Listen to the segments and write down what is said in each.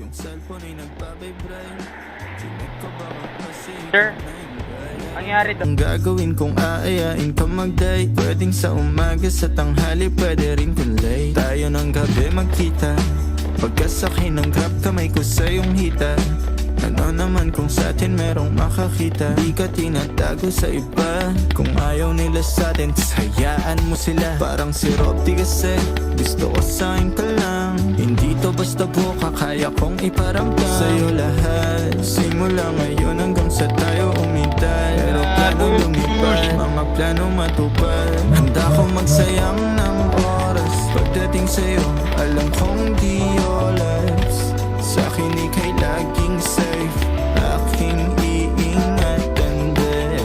Yung cellphone ay nagpa-vibrate. Chinek ko baka kasi Sir, nangyari doon? ang gagawin kung aayain ka mag-date. Pwedeng sa umaga, sa tanghali, pwede rin kung late. Tayo ng gabi magkita. Pagkasakay ng grab, kamay ko sa iyong hita. Ano naman kung sa atin merong makakita. Di ka tinatago sa iba. Kung ayaw nila sa atin, hayaan mo sila. Parang si Robby kasi gusto ko sa'kin ka lang. Hindi to basta buka, kaya kong iparamdam sa'yo lahat. Simula ngayon hanggang sa tayo umintay. Pero plano lumipad, mga plano matupad. Handa ko magsayang ng oras. Pagdating sa'yo, alam kong di oras. Sa'kin ika'y laging safe, aking iingatan din.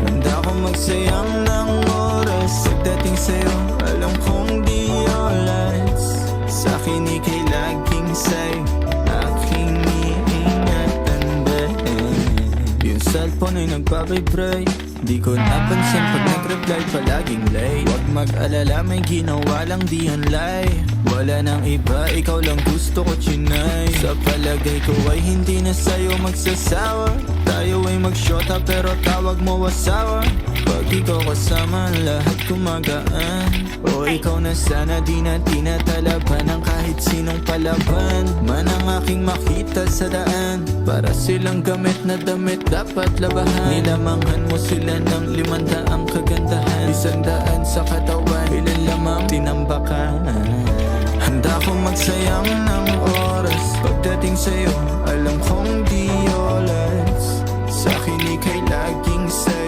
Handa ko magsayang ng oras. Pagdating sa'yo, alam kong di oras. Sa'kin ika'y laging safe, aking iingatan din. Yung cellphone ay nagpa-vibrate. Di ko napansin pag nag-reply palaging late. Huwag mag-alala, may ginawa lang di online. Wala nang iba, ikaw lang gusto ko chinay. Sa palagay ko ay hindi na sa'yo magsasawa. Tayo ay mag-shota pero tawag mo asawa. Pag ikaw kasama, lahat kumagaan. O ikaw na sana, di na tinatalaban ng kahit sinong palaban man ang aking makita sa daan. Para silang gamit na damit dapat labahan. Nilamanghan mo sila ng 500 kagandahan. 100 sa katawan, ilan lamang tinambakan. Handa ko magsayang ng oras. Pagdating sa'yo, alam kong di oras. Sa'kin ika'y laging safe,